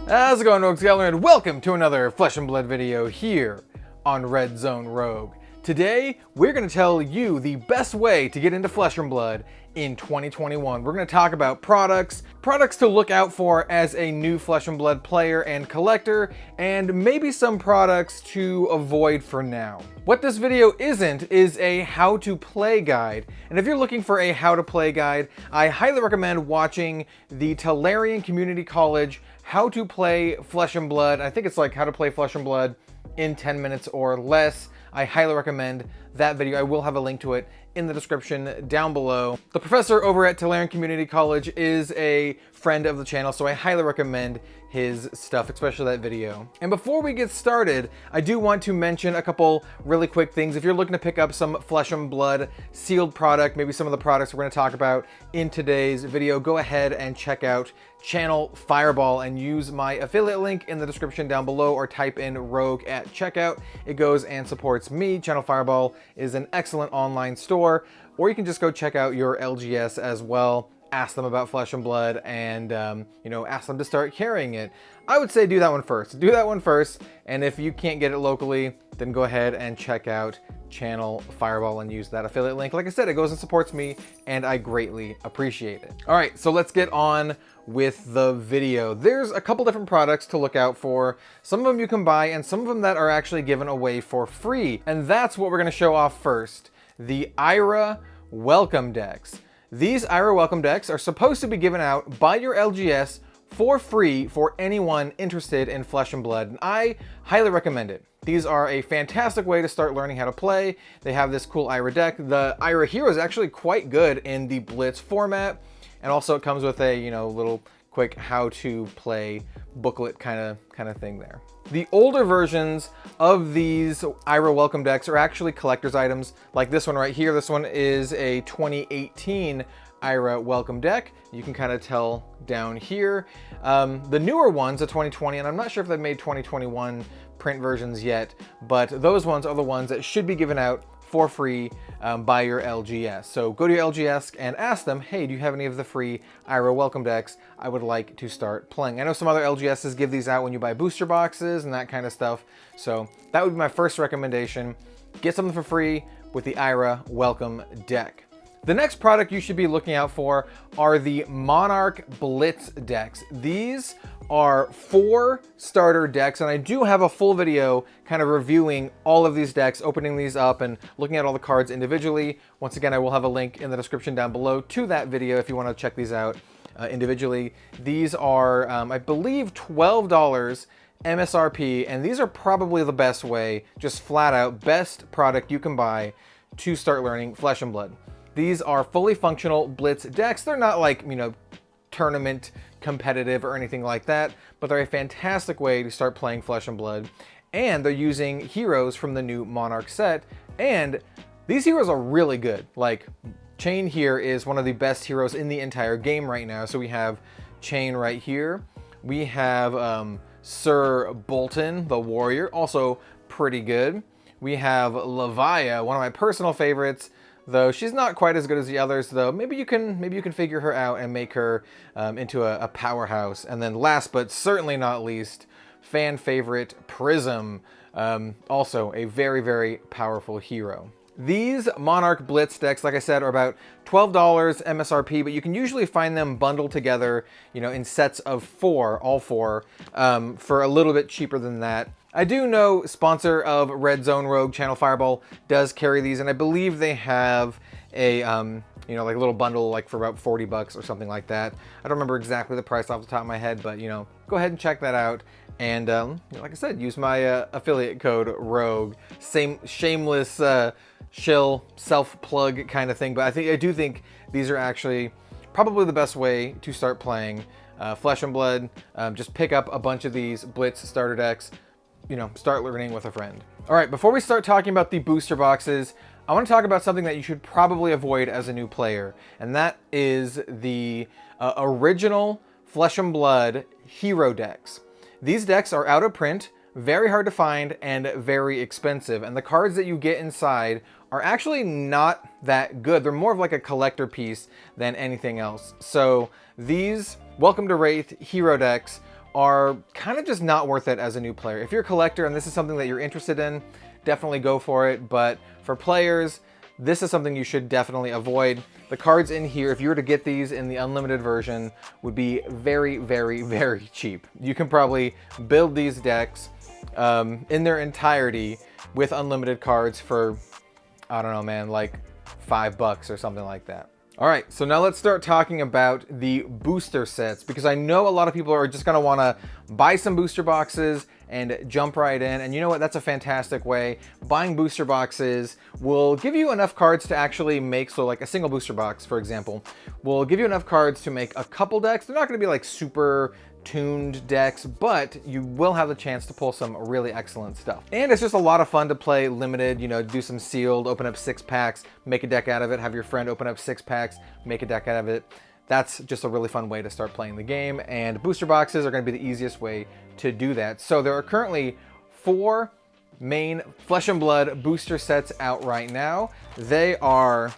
How's it going, Rogue Scholar, and welcome to another Flesh and Blood video here on Red Zone Rogue. Today, we're going to tell you the best way to get into Flesh and Blood in 2021. We're going to talk about products to look out for as a new Flesh and Blood player and collector, and maybe some products to avoid for now. What this video isn't is a how to play guide, and if you're looking for a how to play guide, I highly recommend watching the Talarian Community College How to Play Flesh and Blood. I think it's like How to Play Flesh and Blood in 10 minutes or less. I highly recommend that video. I will have a link to it in the description down below. The professor over at Talarian Community College is a friend of the channel, so I highly recommend his stuff, especially that video. And before we get started, I do want to mention a couple really quick things. If you're looking to pick up some Flesh and Blood sealed product, maybe some of the products we're going to talk about in today's video, go ahead and check out Channel Fireball and use my affiliate link in the description down below, or type in Rogue at checkout. It goes and supports me. Channel Fireball is an excellent online store, or you can just go check out your LGS as well. Ask them about Flesh and Blood and, ask them to start carrying it. I would say do that one first. Do that one first, and if you can't get it locally, then go ahead and check out Channel Fireball and use that affiliate link. Like I said, it goes and supports me, and I greatly appreciate it. All right, so let's get on with the video. There's a couple different products to look out for. Some of them you can buy, and some of them that are actually given away for free. And that's what we're gonna show off first. The IRA Welcome Decks. These IRA Welcome Decks are supposed to be given out by your LGS for free for anyone interested in Flesh and Blood, and I highly recommend it. These are a fantastic way to start learning how to play. They have this cool IRA deck. The IRA hero is actually quite good in the Blitz format, and also it comes with a little quick how to play booklet kind of thing there. The older versions of these IRA Welcome Decks are actually collector's items, like this one right here. This one is a 2018 IRA Welcome Deck. You can kind of tell down here. The newer ones, the 2020, and I'm not sure if they've made 2021 print versions yet, but those ones are the ones that should be given out for free by your LGS. So go to your LGS and ask them, hey, do you have any of the free IRA Welcome Decks? I would like to start playing. I know some other LGSs give these out when you buy booster boxes and that kind of stuff. So that would be my first recommendation. Get something for free with the IRA Welcome Deck. The next product you should be looking out for are the Monarch Blitz decks. These are 4 starter decks, and I do have a full video kind of reviewing all of these decks, opening these up and looking at all the cards individually. Once again, I will have a link in the description down below to that video if you want to check these out individually. These are, I believe, $12 MSRP, and these are probably the best way, just flat out best product you can buy to start learning Flesh and Blood. These are fully functional Blitz decks. They're not like, tournament competitive or anything like that, but they're a fantastic way to start playing Flesh and Blood. And they're using heroes from the new Monarch set, and these heroes are really good. Like, Chain here is one of the best heroes in the entire game right now. So we have Chain right here. We have Sir Bolton, the warrior, also pretty good. We have Levia, one of my personal favorites, though she's not quite as good as the others, though. Maybe you can figure her out and make her into a powerhouse. And then last but certainly not least, fan favorite Prism, also a very, very powerful hero. These Monarch Blitz decks, like I said, are about $12 MSRP, but you can usually find them bundled together, in sets of 4, all 4, for a little bit cheaper than that. I do know sponsor of Red Zone Rogue, Channel Fireball, does carry these, and I believe they have a, like a little bundle, like for about $40 or something like that. I don't remember exactly the price off the top of my head, but, go ahead and check that out. And like I said, use my affiliate code ROGUE. Same shameless shill self-plug kind of thing, but I do think these are actually probably the best way to start playing Flesh and Blood. Just pick up a bunch of these Blitz starter decks, start learning with a friend. All right, before we start talking about the booster boxes, I want to talk about something that you should probably avoid as a new player, and that is the original Flesh and Blood hero decks. These decks are out of print, very hard to find and very expensive. And the cards that you get inside are actually not that good. They're more of like a collector piece than anything else. So these Welcome to Wraith hero decks are kind of just not worth it as a new player. If you're a collector and this is something that you're interested in, definitely go for it. But for players, this is something you should definitely avoid. The cards in here, if you were to get these in the unlimited version, would be very, very, very cheap. You can probably build these decks in their entirety with unlimited cards for, I don't know, man, like $5 or something like that. All right, so now let's start talking about the booster sets, because I know a lot of people are just gonna wanna buy some booster boxes and jump right in. And you know what, that's a fantastic way. Buying booster boxes will give you enough cards to actually make, so like a single booster box, for example, will give you enough cards to make a couple decks. They're not gonna be like super tuned decks, but you will have the chance to pull some really excellent stuff. And it's just a lot of fun to play limited, you know, do some sealed, open up 6 packs, make a deck out of it, have your friend open up 6 packs, make a deck out of it. That's just a really fun way to start playing the game, and booster boxes are going to be the easiest way to do that. So there are currently 4 main Flesh and Blood booster sets out right now. They are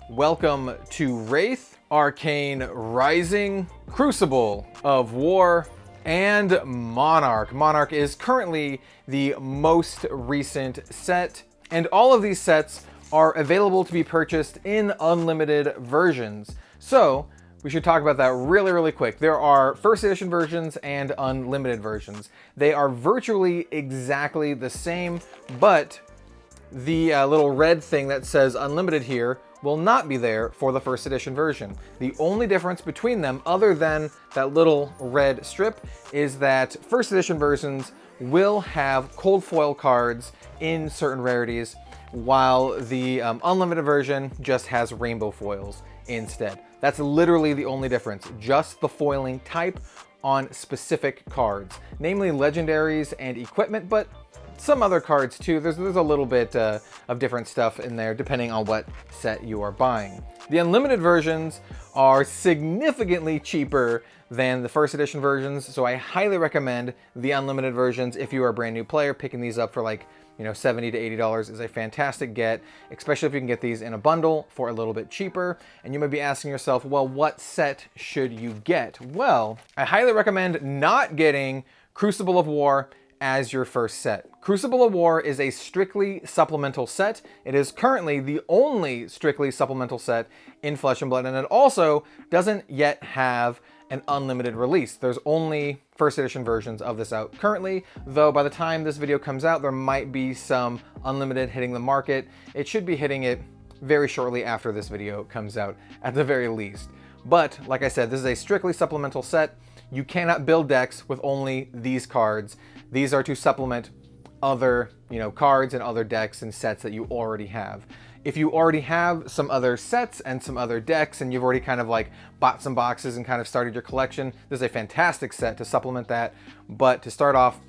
Welcome to Wraith, Arcane Rising, Crucible of War, and Monarch. Monarch is currently the most recent set, and all of these sets are available to be purchased in unlimited versions. So we should talk about that really, really quick. There are first edition versions and unlimited versions. They are virtually exactly the same, but the little red thing that says unlimited here will not be there for the first edition version. The only difference between them, other than that little red strip, is that first edition versions will have cold foil cards in certain rarities, while the unlimited version just has rainbow foils instead. That's literally the only difference, just the foiling type on specific cards, namely legendaries and equipment, but some other cards too. There's a little bit of different stuff in there depending on what set you are buying. The unlimited versions are significantly cheaper than the first edition versions, so I highly recommend the unlimited versions if you are a brand new player. Picking these up for like, you know, $70 to $80 is a fantastic get, especially if you can get these in a bundle for a little bit cheaper. And you might be asking yourself, well, what set should you get? Well, I highly recommend not getting Crucible of War as your first set. Crucible of War is a strictly supplemental set. It is currently the only strictly supplemental set in Flesh and Blood, and it also doesn't yet have an unlimited release. There's only first edition versions of this out currently, though by the time this video comes out, there might be some unlimited hitting the market. It should be hitting it very shortly after this video comes out, at the very least. But like I said, this is a strictly supplemental set. You cannot build decks with only these cards. These are to supplement other, you know, cards and other decks and sets that you already have. If you already have some other sets and some other decks, and you've already kind of like bought some boxes and kind of started your collection, this is a fantastic set to supplement that. But to start off,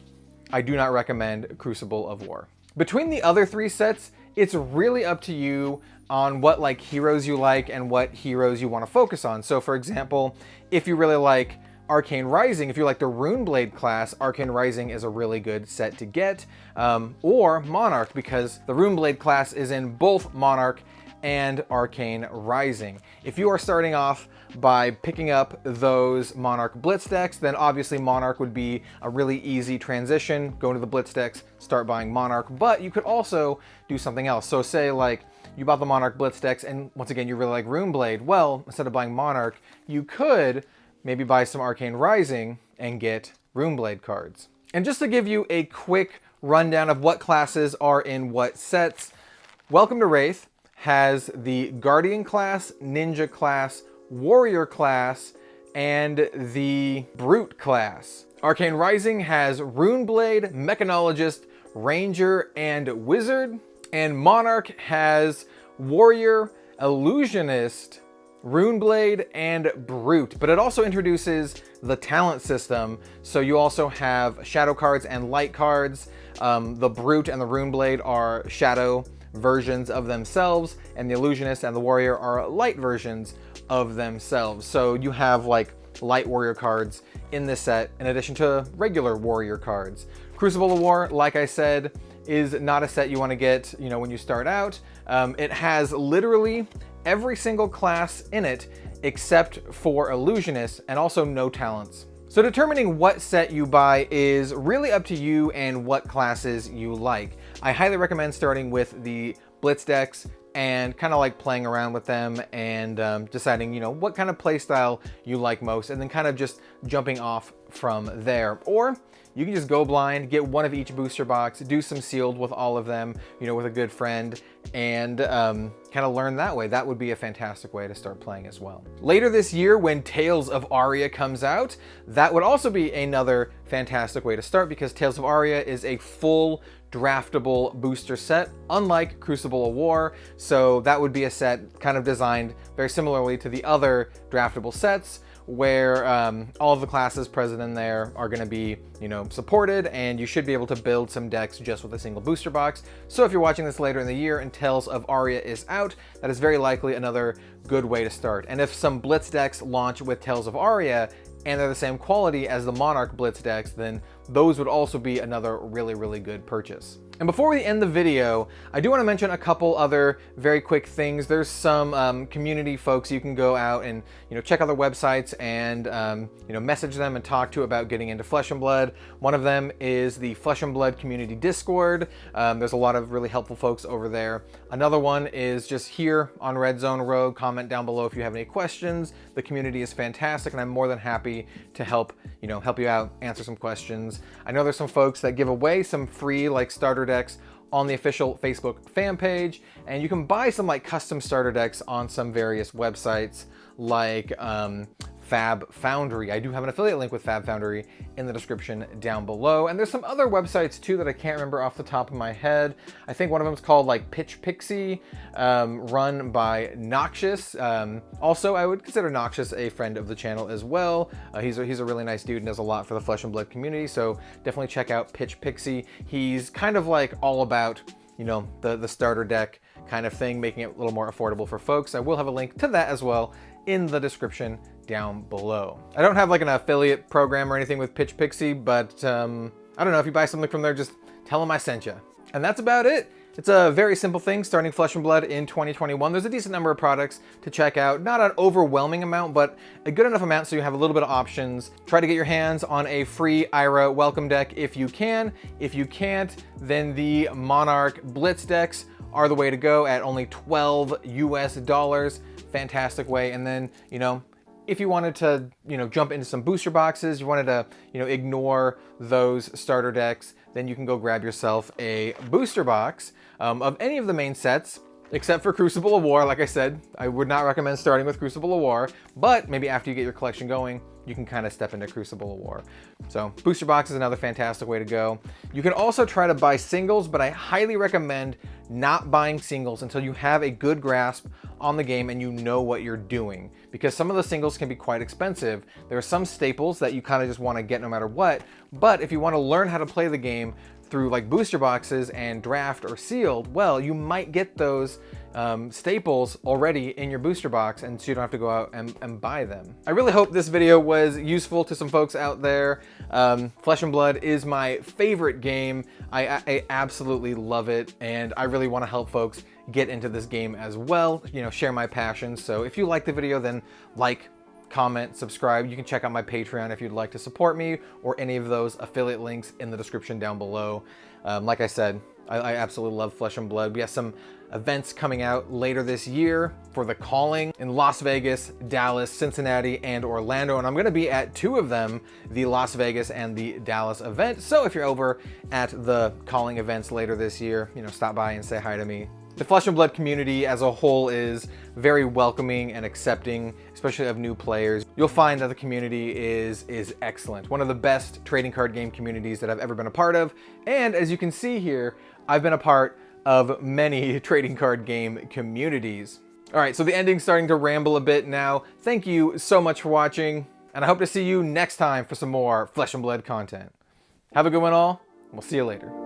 I do not recommend Crucible of War. Between the other 3 sets, it's really up to you on what like heroes you like and what heroes you want to focus on. So for example, if you really like Arcane Rising, if you like the Runeblade class, Arcane Rising is a really good set to get, or Monarch, because the Runeblade class is in both Monarch and Arcane Rising. If you are starting off by picking up those Monarch Blitz decks, then obviously Monarch would be a really easy transition. Go into the Blitz decks, start buying Monarch, but you could also do something else. So say like you bought the Monarch Blitz decks and once again you really like Runeblade. Well, instead of buying Monarch, you could maybe buy some Arcane Rising and get Runeblade cards. And just to give you a quick rundown of what classes are in what sets, Welcome to Wraith has the Guardian class, Ninja class, Warrior class, and the Brute class. Arcane Rising has Runeblade, Mechanologist, Ranger, and Wizard. And Monarch has Warrior, Illusionist, Runeblade, and Brute, but it also introduces the talent system. So you also have shadow cards and light cards. The Brute and the Runeblade are shadow versions of themselves, and the Illusionist and the Warrior are light versions of themselves. So you have like light warrior cards in this set in addition to regular warrior cards. Crucible of War, like I said, is not a set you want to get, you know, when you start out. It has literally every single class in it except for Illusionist, and also no talents. So determining what set you buy is really up to you and what classes you like. I highly recommend starting with the Blitz decks and kind of like playing around with them and deciding, you know, what kind of play style you like most, and then kind of just jumping off from there. Or you can just go blind, get one of each booster box, do some sealed with all of them, you know, with a good friend, and kind of learn that way. That would be a fantastic way to start playing as well. Later this year, when Tales of Aria comes out, that would also be another fantastic way to start, because Tales of Aria is a full draftable booster set, unlike Crucible of War. So that would be a set kind of designed very similarly to the other draftable sets, where all of the classes present in there are going to be, you know, supported, and you should be able to build some decks just with a single booster box. So if you're watching this later in the year and Tales of Aria is out, that is very likely another good way to start. And if some Blitz decks launch with Tales of Aria and they're the same quality as the Monarch Blitz decks, then those would also be another really, really good purchase. And before we end the video, I do want to mention a couple other very quick things. There's some community folks you can go out and, you know, check out their websites and you know, message them and talk to about getting into Flesh and Blood. One of them is the Flesh and Blood community Discord. There's a lot of really helpful folks over there. Another one is just here on Red Zone Rogue. Comment down below if you have any questions. The community is fantastic, and I'm more than happy to help you out, answer some questions. I know there's some folks that give away some free like starter decks on the official Facebook fan page, and you can buy some like custom starter decks on some various websites like FAB Foundry. I do have an affiliate link with FAB Foundry in the description down below. And there's some other websites too that I can't remember off the top of my head. I think one of them is called like Pitch Pixie, run by Noxious. Also, I would consider Noxious a friend of the channel as well. He's a really nice dude and does a lot for the Flesh and Blood community. So definitely check out Pitch Pixie. He's kind of like all about, you know, the starter deck kind of thing, making it a little more affordable for folks. I will have a link to that as well in the description down below. I don't have like an affiliate program or anything with Pitch Pixie, but I don't know, if you buy something from there, just tell them I sent you. And that's about it. It's a very simple thing, starting Flesh and Blood in 2021. There's a decent number of products to check out. Not an overwhelming amount, but a good enough amount so you have a little bit of options. Try to get your hands on a free IRA welcome deck if you can. If you can't, then the Monarch Blitz decks are the way to go at only $12 US. Fantastic way. And then, you know, if you wanted to, you know, jump into some booster boxes, you wanted to, you know, ignore those starter decks, then you can go grab yourself a booster box of any of the main sets, except for Crucible of War. Like I said, I would not recommend starting with Crucible of War, but maybe after you get your collection going, you can kind of step into Crucible of War. So booster box is another fantastic way to go. You can also try to buy singles, but I highly recommend not buying singles until you have a good grasp on the game and you know what you're doing, because some of the singles can be quite expensive. There are some staples that you kind of just want to get no matter what, but if you want to learn how to play the game through like booster boxes and draft or sealed, well, you might get those staples already in your booster box, and so you don't have to go out and buy them. I really hope this video was useful to some folks out there. Flesh and Blood is my favorite game. I absolutely love it, and I really want to help folks get into this game as well, you know, share my passion. So if you like the video, then like, comment, subscribe. You can check out my Patreon if you'd like to support me, or any of those affiliate links in the description down below. Like I said, I absolutely love Flesh and Blood. We have some events coming out later this year for The Calling in Las Vegas, Dallas, Cincinnati, and Orlando. And I'm going to be at two of them, the Las Vegas and the Dallas event. So if you're over at the Calling events later this year, you know, stop by and say hi to me. The Flesh and Blood community as a whole is very welcoming and accepting, especially of new players. You'll find that the community is excellent. One of the best trading card game communities that I've ever been a part of. And as you can see here, I've been a part of many trading card game communities. All right, so the ending's starting to ramble a bit now. Thank you so much for watching, and I hope to see you next time for some more Flesh and Blood content. Have a good one all. We'll see you later.